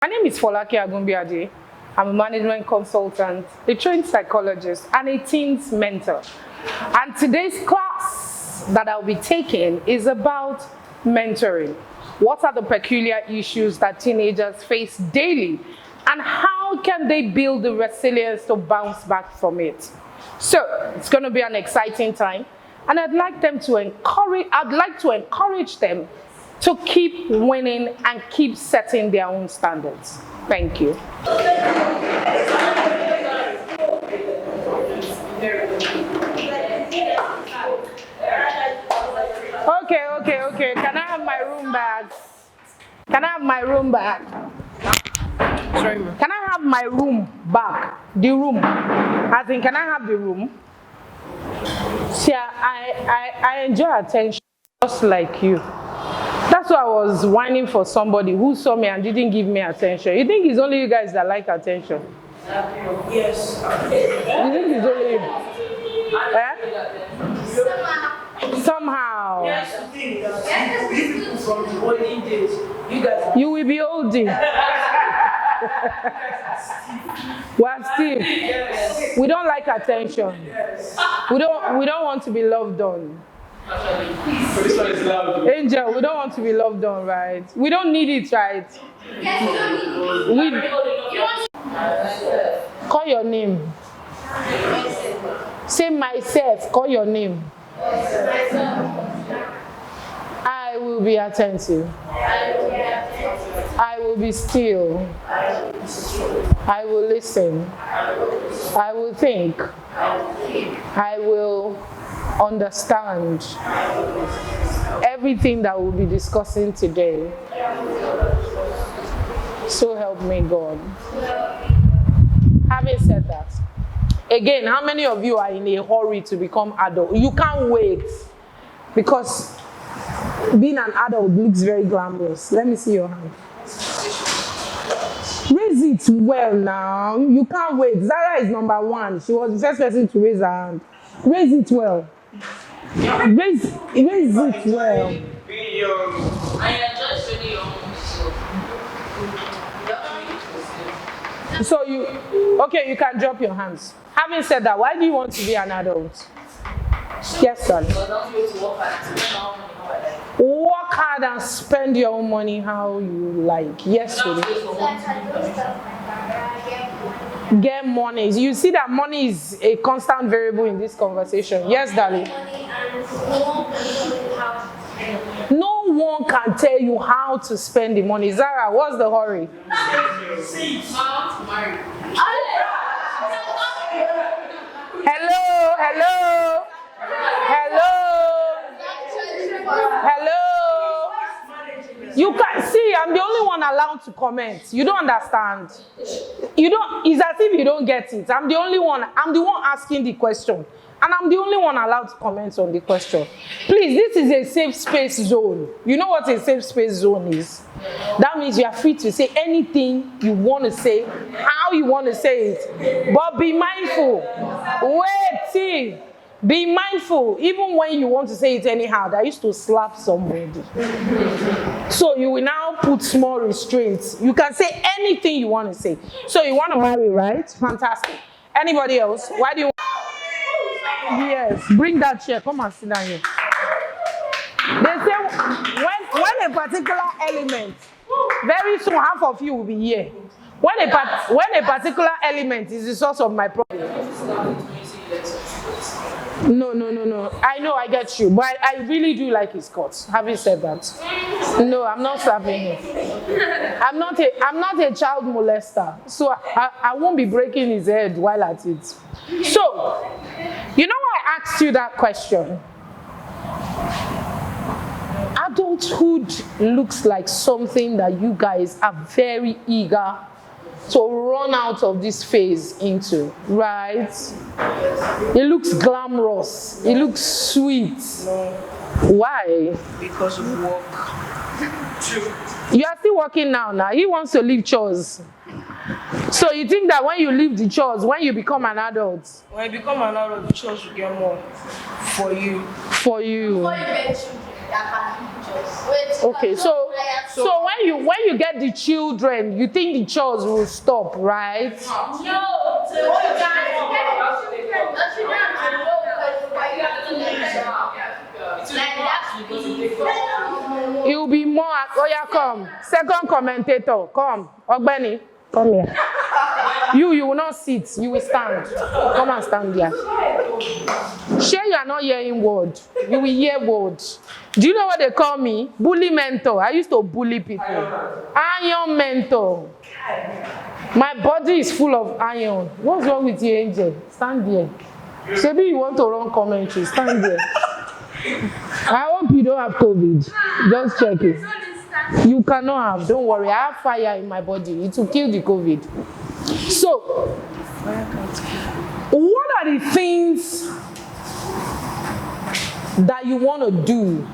My name is Folake. I'm a management consultant, a trained psychologist, and a teens mentor. And today's class that I'll be taking is about mentoring. What are the peculiar issues that teenagers face daily, and how can they build the resilience to bounce back from it? So it's going to be an exciting time, and I'd like to encourage them to keep winning and keep setting their own standards. Thank you. Okay. Can I have my room back? Can I have my room back? Sorry, ma'am. Can I have my room back? The room. As in, can I have the room? See, I enjoy attention just like you. That's why I was whining for somebody who saw me and didn't give me attention. You think it's only you guys that like attention? Yes. You think it's only you? Somehow. Yes, from the olden days, you guys. You will be oldie. We're still. We don't like attention. We don't want to be loved on. Angel, we don't want to be loved on, right? We don't need it, right? Yes, you don't need it. Call your name. Say myself. Call your name. I will be attentive. I will be still. I will listen. I will think. I will understand everything that we'll be discussing today. So help me God. Having said that, again, how many of you are in a hurry to become adult? You can't wait, because being an adult looks very glamorous. Let me see your hand. Raise it well now. You can't wait. Zara is number one. She was the first person to raise her hand. Raise it well. Raise it well. I enjoy studying your So you can drop your hands. Having said that, why do you want to be an adult? Yes, son. Work hard and spend your own money how you like. Yes, sweetie. Get money. You see that money is a constant variable in this conversation. Yes, darling. No one can tell you how to spend the money. Zara, what's the hurry? Hello. You can see, I'm the only one allowed to comment. You don't understand. It's as if you don't get it. I'm the one asking the question. And I'm the only one allowed to comment on the question. Please, this is a safe space zone. You know what a safe space zone is? That means you are free to say anything you want to say, how you want to say it. But be mindful. Wait. Be mindful. Even when you want to say it anyhow, that used to slap somebody. So you will now put small restraints. You can say anything you want to say. So you want to marry, right? Fantastic. Anybody else? Why do you want? Yes, bring that chair. Come and sit down here. They say when a particular element, very soon half of you will be here. When a particular element is the source of my problem. No. I know, I get you, but I really do like his cuts. Having said that, no, I'm not slapping him. I'm not a child molester, so I won't be breaking his head while at it. So, you know why I asked you that question? Adulthood looks like something that you guys are very eager to run out of this phase into, right? It looks glamorous. It looks sweet. No. Why? Because of work. You are still working now. He wants to leave chores. So you think that when you leave the chores, when you become an adult? When you become an adult, the chores will get more for you. For you. Before you get children, that can leave chores. Okay, so when you get the children, you think the chores will stop, right? It will be more. Oh yeah, come. Second commentator, come. Ogbeni, come here. You will not sit. You will stand. Come and stand there. Sure, you are not hearing word. You will hear word. Do you know what they call me? Bully mentor. I used to bully people. Iron mentor. My body is full of iron. What's wrong with you, Angel? Stand there. Maybe you want to run commentary. Stand there. I hope you don't have COVID. Just check it. You cannot have. Don't worry. I have fire in my body. It will kill the COVID. So, what are the things that you want to do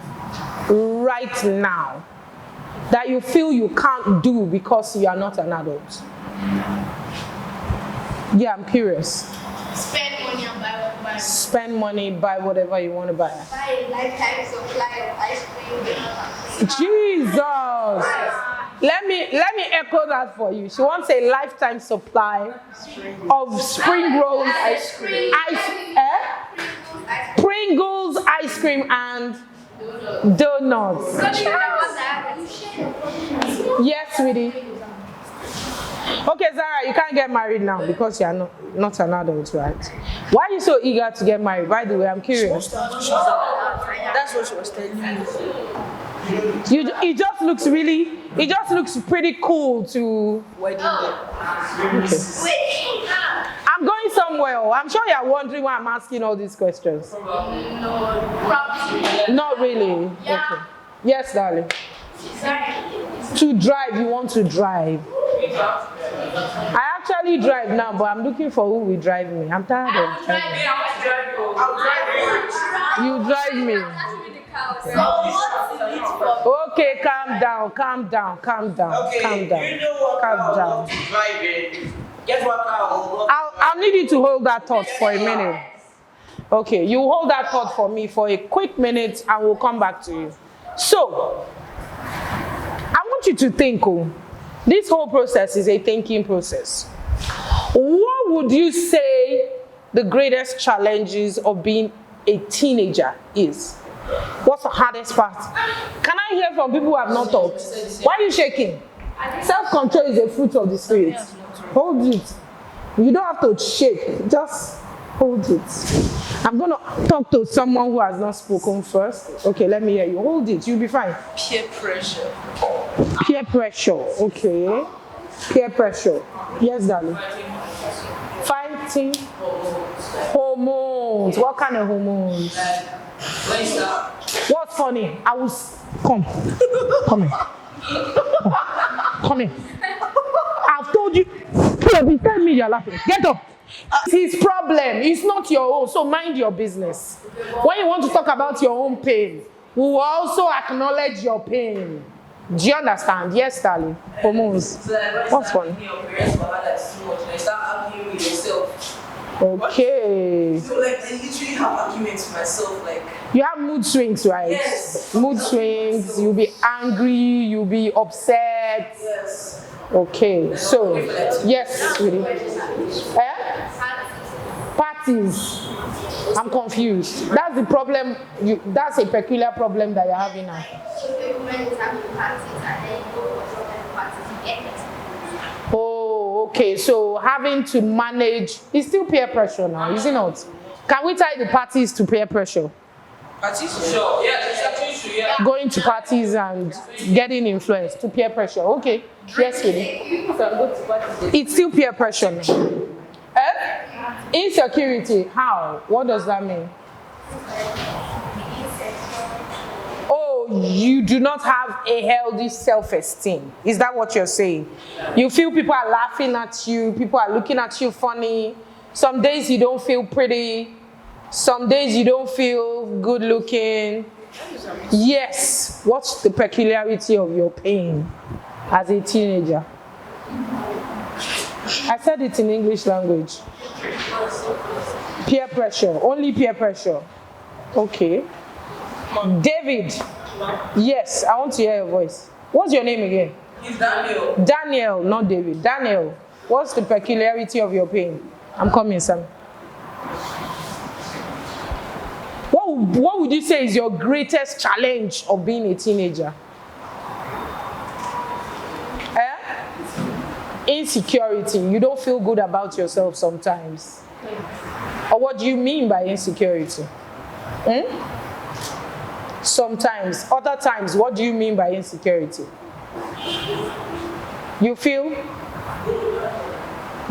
right now that you feel you can't do because you are not an adult? Yeah, I'm curious. Spend money and buy what you buy. Spend money, buy whatever you want to buy. Buy a lifetime supply of ice cream. Jesus! Let me echo that for you. She wants a lifetime supply of spring rolls ice cream. Pringles ice cream and donuts. Yes, sweetie. Okay, Zara, you can't get married now because you are not an adult, right? Why are you so eager to get married? By the way, I'm curious. That's what she was telling me. It just looks pretty cool to Wedding day. Okay. I'm going somewhere. I'm sure you're wondering why I'm asking all these questions. Not really. Okay. Yes, darling. To drive, you want to drive. I actually drive now, but I'm looking for who will drive me. I'm tired of driving. You drive me. Okay, calm down. Okay, you know what car I love to drive in. Guess what car I love? I'll need you to hold that thought for a minute. Okay, you hold that thought for me for a quick minute and we'll come back to you. So, I want you to think, this whole process is a thinking process. What would you say the greatest challenges of being a teenager is? What's the hardest part? Can I hear from people who have not thought? Why are you shaking? Self-control is a fruit of the spirit. Hold it. You don't have to shake. Just hold it. I'm going to talk to someone who has not spoken first. Okay, let me hear you. Hold it. You'll be fine. Peer pressure. Peer pressure. Okay. Peer pressure. Yes, darling. Fighting. Hormones. What kind of hormones? What's funny? I will come here. Come here. I've told you. Beside me, you're laughing. Get up. It's his problem. It's not your own. So mind your business. When you want to talk about your own pain, we will also acknowledge your pain. Do you understand? Yes, darling. Hormones. What's funny? Okay. So like I literally have arguments with myself, like you have mood swings, right? Yes. Mood swings, you'll be angry, you'll be upset. yes. Okay, so yes, sweetie. Parties. I'm confused. That's the problem. That's a peculiar problem that you're having now. Oh, okay. So having to manage is still peer pressure now, is it not? Can we tie the parties to peer pressure? Parties? Sure. Yeah, it's actually true. Yeah. Going to parties and getting influenced to peer pressure. Okay. Yes, sweetie. It's still peer pressure now. Insecurity. How? What does that mean? Oh, you do not have a healthy self-esteem. Is that what you're saying? You feel people are laughing at you, people are looking at you funny. Some days you don't feel pretty. Some days you don't feel good looking. Yes. What's the peculiarity of your pain as a teenager? I said it in English language. Peer pressure. Only peer pressure. Okay. David, Yes, I want to hear your voice. What's your name again? It's Daniel. Daniel, not David. Daniel, what's the peculiarity of your pain? I'm coming, Sam. What would you say is your greatest challenge of being a teenager? Insecurity. You don't feel good about yourself sometimes. Or what do you mean by insecurity? Sometimes. Other times, what do you mean by insecurity? You feel?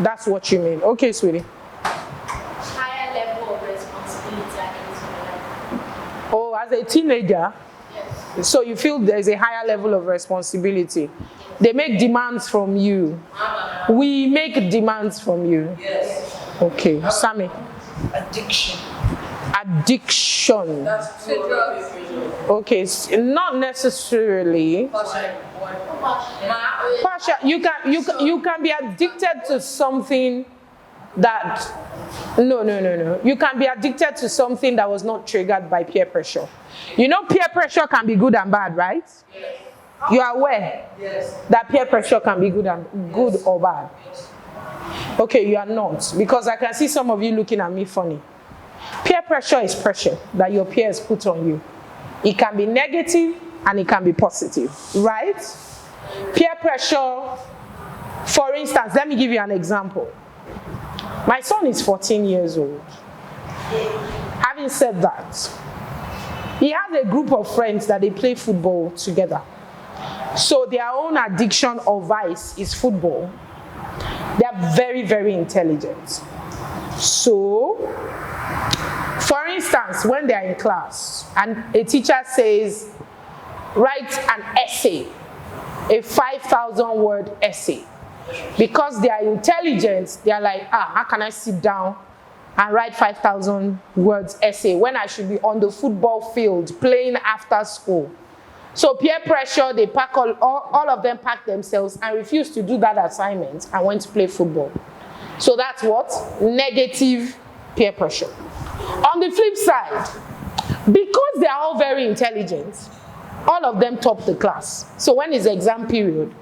That's what you mean. Okay, sweetie. Higher level of responsibility against your life. Oh, as a teenager? Yes. So you feel there's a higher level of responsibility. They make demands from you. We make demands from you. Yes. Okay, Sammy. Addiction. Addiction. That's To drugs. Okay, not necessarily. Partial. You can be addicted to something that no. You can be addicted to something that was not triggered by peer pressure. You know, peer pressure can be good and bad, right? Yes. You are aware that peer pressure can be good or bad. Okay, you are not, because I can see some of you looking at me funny. Peer pressure is pressure that your peers put on you. It can be negative and it can be positive, right? Peer pressure, for instance, let me give you an example. My son is 14 years old. Having said that, he has a group of friends that they play football together. So their own addiction or vice is football. They are very, very intelligent. So, for instance, when they are in class and a teacher says, write an essay, a 5,000 word essay. Because they are intelligent, they are like, how can I sit down and write 5,000 words essay when I should be on the football field playing after school? So peer pressure, they pack all of them pack themselves and refuse to do that assignment and went to play football. So that's what? Negative peer pressure. On the flip side, because they are all very intelligent, all of them top the class. So when it's exam period,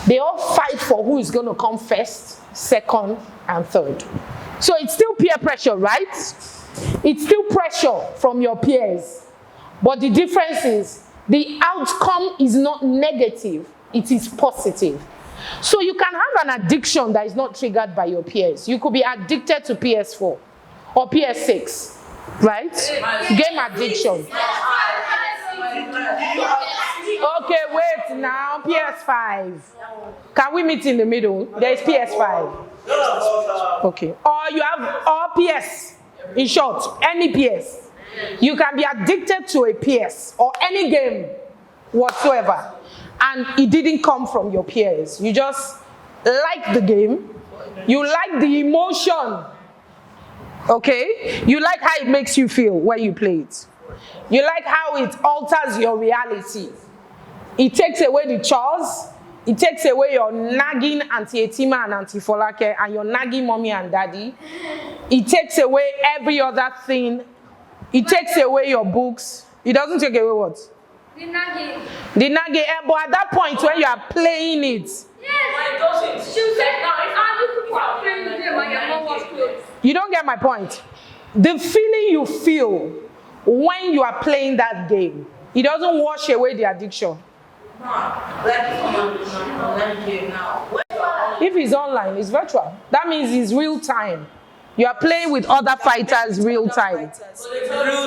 they all fight for who is going to come first, second, and third. So it's still peer pressure, right? It's still pressure from your peers. But the difference is, the outcome is not negative, it is positive. So you can have an addiction that is not triggered by your peers. You could be addicted to PS4 or PS6, right? Game addiction. Okay, wait now, PS5. Can we meet in the middle? There is PS5. Okay. Or you have or PS. In short, any PS. You can be addicted to a PS or any game whatsoever, and it didn't come from your peers. You just like the game, you like the emotion, okay? You like how it makes you feel when you play it. You like how it alters your reality. It takes away the chores, it takes away your nagging Auntie Etima and Auntie Folake and your nagging mommy and daddy. It takes away every other thing. It takes away your books. It doesn't take away what? The nagging. The nagging. But at that point when you are playing it. Yes. Why doesn't? She said, you are playing the game and you're not wash clothes. You don't get my point. The feeling you feel when you are playing that game, it doesn't wash away the addiction. If it's online, it's virtual. That means it's real time. You are playing with other fighters real time.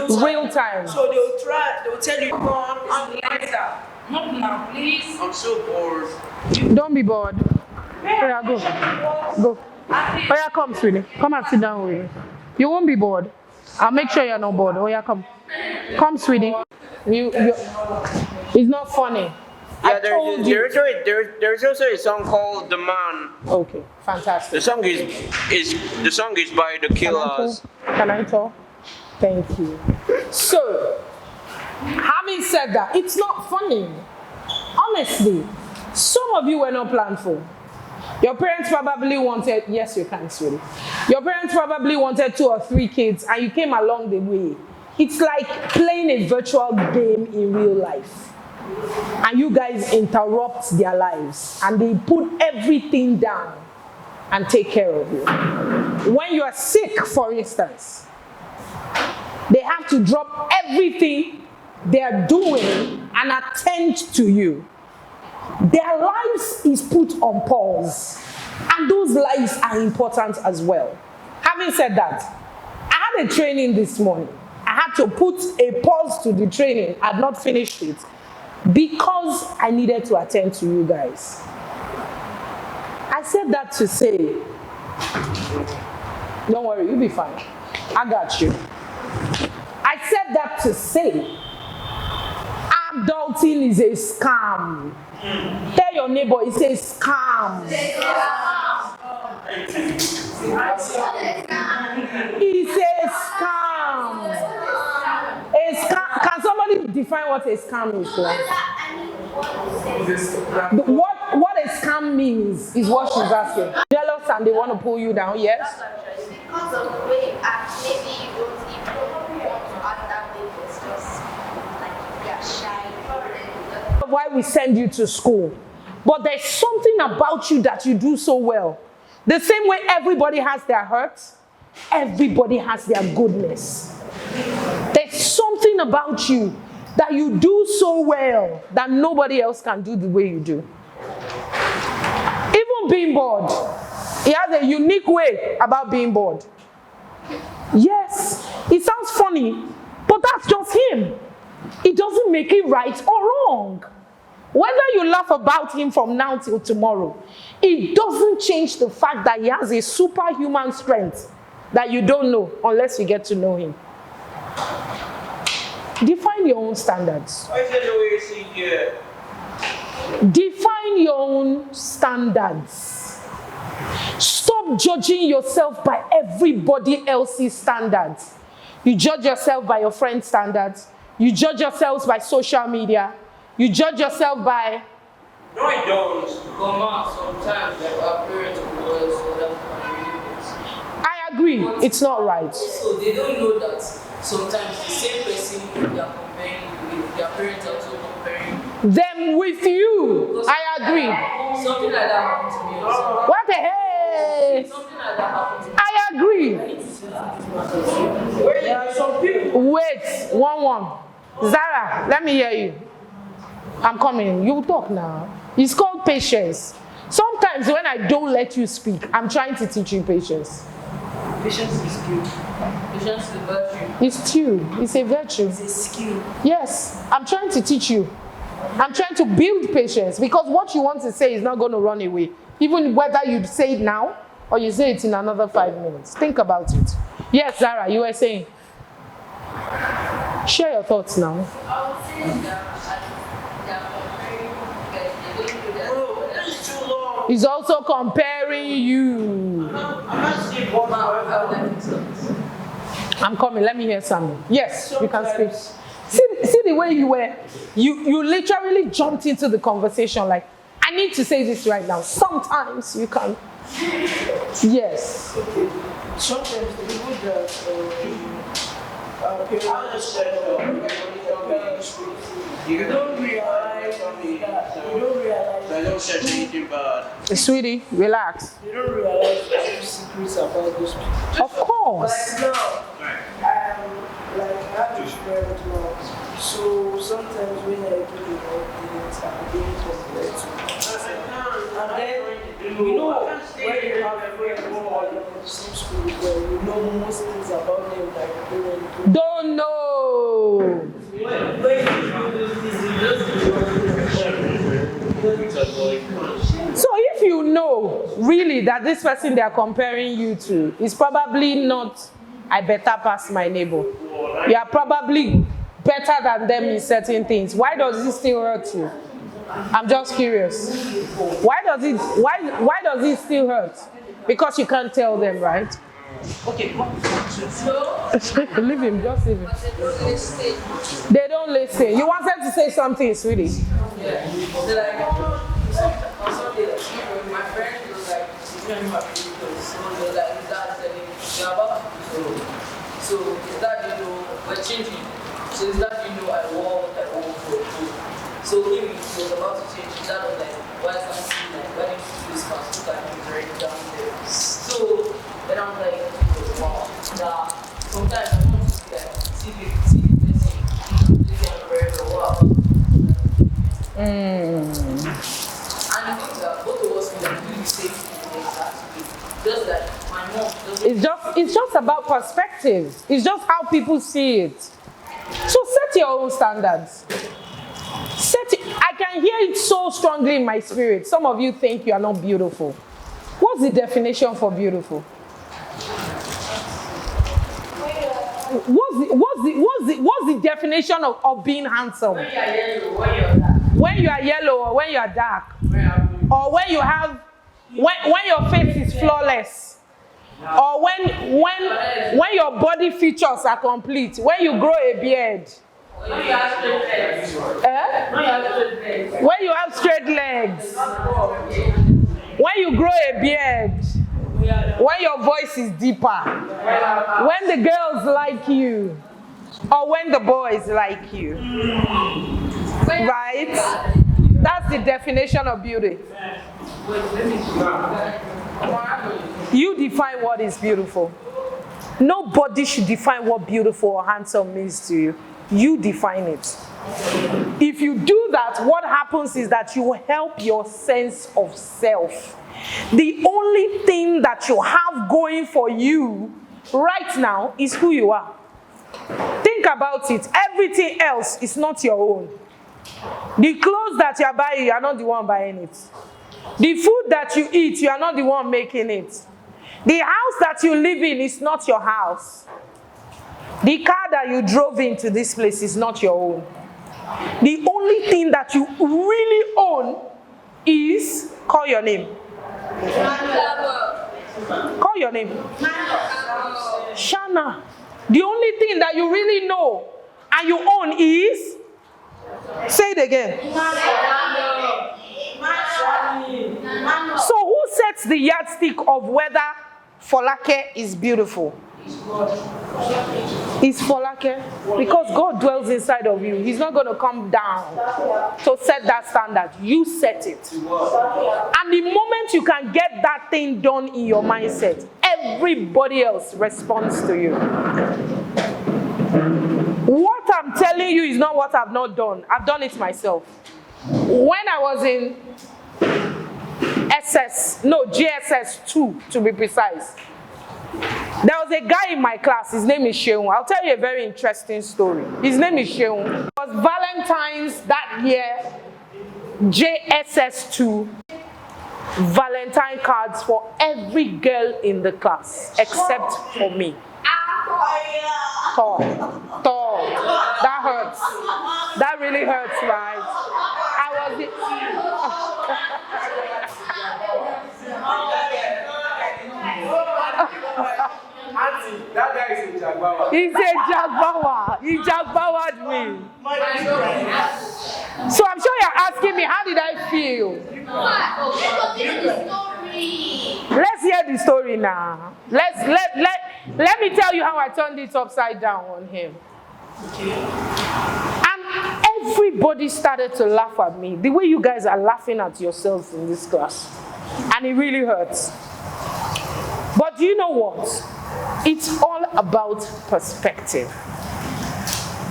Real time. So they'll tell you, go on later. Not now, please. I'm so bored. Don't be bored. Oh yeah, go. Go. Oh yeah, come, sweetie. Come and sit down with me. You won't be bored. I'll make sure you're not bored. Oh yeah, come. Come, sweetie. It's not funny. Yeah, there's also a song called "The Man." Okay, fantastic. The song is by The Killers. Can I talk? Thank you. So, having said that, it's not funny. Honestly, some of you were not planned for. Your parents probably wanted, yes, you can, sweetie. Your parents probably wanted 2 or 3 kids, and you came along the way. it's like playing a virtual game in real life. And you guys interrupt their lives and they put everything down and take care of you. When you are sick, for instance, they have to drop everything they are doing and attend to you. Their lives is put on pause. And those lives are important as well. Having said that, I had a training this morning. I had to put a pause to the training. I had not finished it because I needed to attend to you guys. I said that to say, don't worry, you'll be fine. I got you. I said that to say, adulting is a scam. Tell your neighbor, it's a scam. It's a scam. A scam. Can somebody define what a scam is? What a scam means is what she's asking. Jealous and they want to pull you down, yes? Because of the way you act, maybe you don't even want to act that way, it's just like you're shy. Why we send you to school. But there's something about you that you do so well. The same way everybody has their hurts, everybody has their goodness. There's something about you that you do so well that nobody else can do the way you do. Even being bored, he has a unique way about being bored. Yes, it sounds funny, but that's just him. It doesn't make it right or wrong. Whether you laugh about him from now till tomorrow, it doesn't change the fact that he has a superhuman strength that you don't know unless you get to know him. Define your own standards. Define your own standards. Stop judging yourself by everybody else's standards. You judge yourself by your friend's standards. You judge yourselves by social media. You judge yourself by... No, I don't. Sometimes our parents will so I agree, it's not right. So they don't know that sometimes the same person they are comparing with, their parents are also comparing them with you. I agree. Something like that happened to me also. What the hell? Something like that happened to me. I agree. There are some people. Wait, one. Zara, let me hear you. I'm coming. You talk now. It's called patience. Sometimes when I don't let you speak, I'm trying to teach you patience. Patience is skill. Patience is a virtue. It's true. It's a virtue. It's a skill. Yes, I'm trying to teach you. I'm trying to build patience because what you want to say is not going to run away. Even whether you say it now or you say it in another 5 minutes. Think about it. Yes, Zara, you were saying. Share your thoughts now. I would say they are comparing because they don't do that. Bro, that's too long. He's also comparing you. I'm not seeing one I'm coming. Let me hear something. Yes, you can speak. See the way you were. You literally jumped into the conversation like, I need to say this right now. Sometimes you can. Yes. Sometimes the people that you don't realize I don't say anything bad. Sweetie, relax. you don't realize the secrets about those people. Of course. Like now, I have to share it now. So sometimes when I give you updates, I'm being compared to. And then, you know, when you have friends who are in the same school where you know most things about them that you don't know. Don't know. So if you know really that this person they are comparing you to is probably not, I better pass my neighbor. You are probably better than them in certain things. Why does it still hurt you? I'm just curious. Why does it still hurt? Because you can't tell them, right? Okay, Leave him, just leave him. They don't listen. You wanted to say something, sweetie. yeah. So like, on Sunday, like, my friend was like, you know, my people, so they like, that, they're about to do so. So his dad, we're changing. So his dad, I wore what I wore for him. So he was about to change. His dad was like, why can't you why didn't you do this fast? Look at him, he's already down there. So then I'm like, wow, nah. Sometimes I want to see like, see the person, forever, wow. And I think that both of us can do the same thing exactly. Just that my mom doesn't. It's just about perspective. It's just how people see it. So set your own standards. I can hear it so strongly in my spirit. Some of you think you are not beautiful. What's the definition for beautiful? What's the definition of being handsome? When you are yellow, when you are dark. When you are yellow or when you are dark. Or when you have when your face is flawless. Or when your body features are complete. When you grow a beard. When you have straight legs. When you have straight legs. When you grow a beard. When your voice is deeper. When the girls like you. Or when the boys like you. Right? That's the definition of beauty. You define what is beautiful. Nobody should define what beautiful or handsome means to you. You define it. If you do that, what happens is that you will help your sense of self. The only thing that you have going for you right now is who you are. Think about it. Everything else is not your own. The clothes that you are buying, you are not the one buying it. The food that you eat, you are not the one making it. The house that you live in is not your house. The car that you drove into this place is not your own. The only thing that you really own is, call your name. Call your name. Shana. The only thing that you really know and you own is, say it again. So who sets the yardstick of whether folake is beautiful? It's folake. Because God dwells inside of you. He's not going to come down to set that standard. You set it. And the moment you can get that thing done in your mindset, everybody else responds to you. What I'm telling you is not what I've not done. I've done it myself. When I was in GSS 2 to be precise, there was a guy in my class. His name is Sheung. I'll tell you a very interesting story. His name is Sheung. It was Valentine's that year, JSS 2. Valentine cards for every girl in the class except for me. Tall. That hurts. That really hurts, right? I was Auntie, that guy is a Jagbawa. He's a Jagbawa. He Jagbawa'd me. So I'm sure you're asking me, how did I feel? Let's hear the story now. Let me tell you how I turned it upside down on him. And everybody started to laugh at me. The way you guys are laughing at yourselves in this class. And it really hurts. But do you know what? It's all about perspective.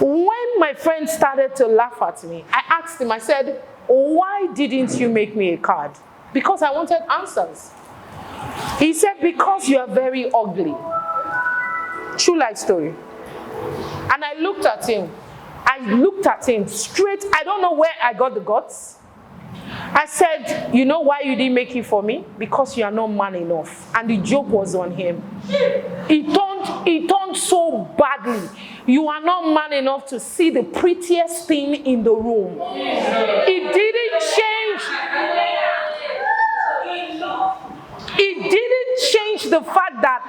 When my friend started to laugh at me, I asked him, I said, why didn't you make me a card? Because I wanted answers. He said, because you are very ugly. True life story. And I looked at him straight. I don't know where I got the guts. I said, you know why you didn't make it for me? Because you are not man enough. And the joke was on him. He turned so badly. You are not man enough to see the prettiest thing in the room. It didn't change. It didn't change the fact that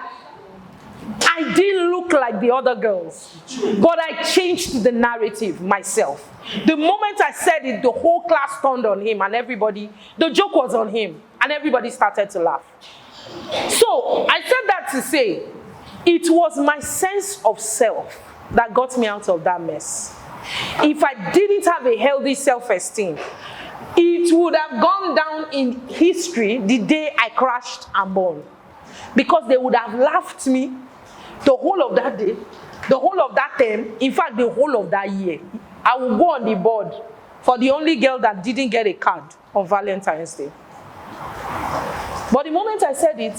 I didn't look like the other girls. But I changed the narrative myself. The moment I said it, the whole class turned on him and everybody, the joke was on him and everybody started to laugh. So I said that to say, It was my sense of self that got me out of that mess. If I didn't have a healthy self-esteem, it would have gone down in history the day I crashed and burned. Because they would have laughed me the whole of that day, the whole of that term, in fact, the whole of that year. I will go on the board for the only girl that didn't get a card on Valentine's Day. But the moment I said it,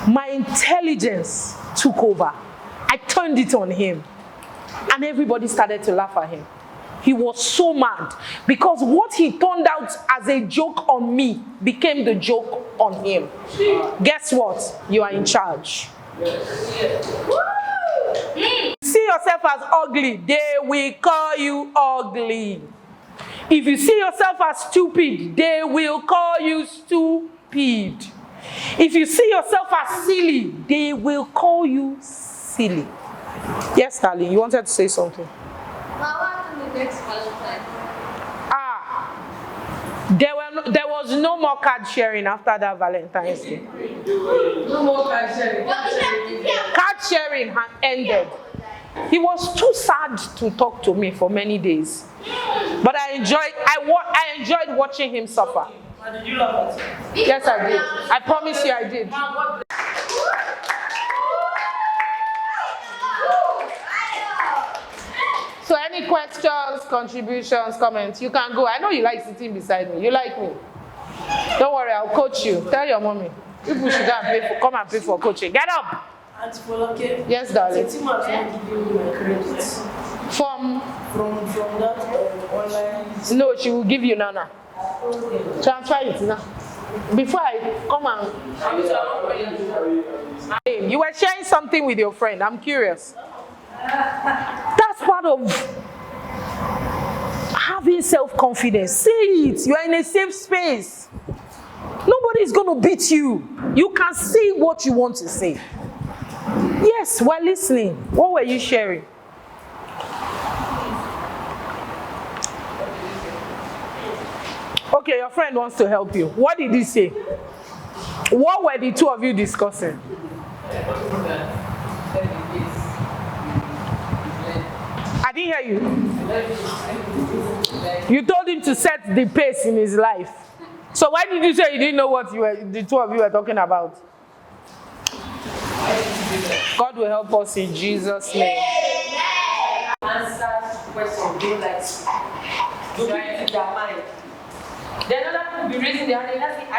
my intelligence took over. I turned it on him. And everybody started to laugh at him. He was so mad because what he turned out as a joke on me became the joke on him. Guess what? You are in charge. See yourself as ugly, they will call you ugly. If you see yourself as stupid, they will call you stupid. If you see yourself as silly, they will call you silly. Yes, darling, you wanted to say something. Next Valentine. There was no more card sharing after that Valentine's Day. No more card sharing. Card sharing had ended. He was too sad to talk to me for many days. But I enjoyed watching him suffer. Did you love it? Yes, I did. I promise you I did. So any questions, contributions, comments, you can go. I know you like sitting beside me. You like me. Don't worry, I'll coach you. Tell your mommy. People should come and pay for coaching. Get up. And folake. Yes, darling. Team has not given me my credits. From that online. No, she will give you Nana. Transfer it now. Before I come and... You were sharing something with your friend. I'm curious. That's part of having self-confidence. Say it. You are in a safe space. Nobody is going to beat you. You can say what you want to say. Yes, we're listening. What were you sharing? Okay, your friend wants to help you. What did he say? What were the two of you discussing? I didn't hear you. You told him to set the pace in his life. So why did you say you didn't know what the two of you were talking about? God will help us in Jesus' name. Answer question, don't like trying to their mind. Then other people be raising their hand and say, I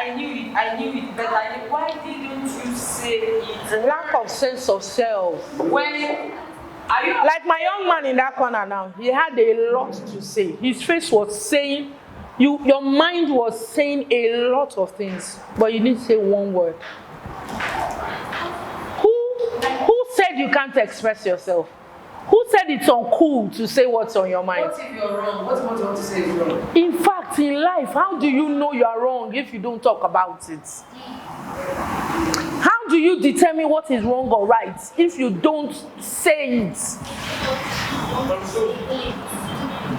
knew it, but why didn't you say it? Lack of sense of self. When are you Like my young man in that corner now, he had a lot to say. His face was saying, your mind was saying a lot of things, but you didn't say one word. Who said you can't express yourself? Who said it's uncool to say what's on your mind? What if you're wrong? What do you want to say is wrong? In fact, in life, how do you know you are wrong if you don't talk about it? How do you determine what is wrong or right if you don't say it?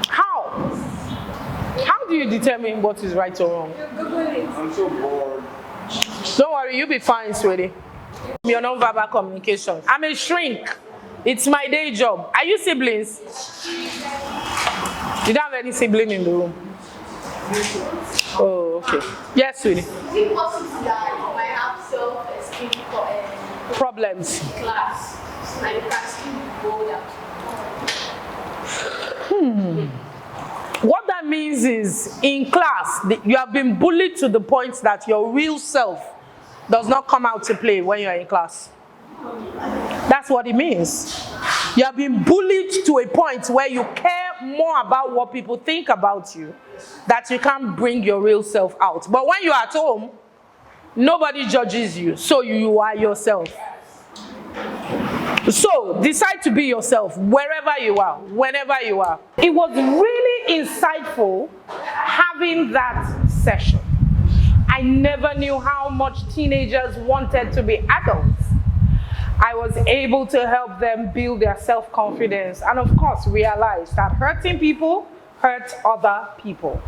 How do you determine what is right or wrong? I'm so bored. Don't worry, you'll be fine, sweetie. Your non-verbal communication. I'm a shrink. It's my day job. Are you siblings? You don't have any sibling in the room? Oh, okay. Yes, sweetie. Is it possible that you might have self-esteem Problems. class? And you can still go that. What that means is, in class, you have been bullied to the point that your real self does not come out to play when you're in class. That's what it means. You have been bullied to a point where you care more about what people think about you, that you can't bring your real self out. But when you're at home, nobody judges you, so you are yourself. So decide to be yourself wherever you are, whenever you are. It was really insightful having that session. I never knew how much teenagers wanted to be adults. I was able to help them build their self-confidence and, of course, realize that hurting people hurt other people.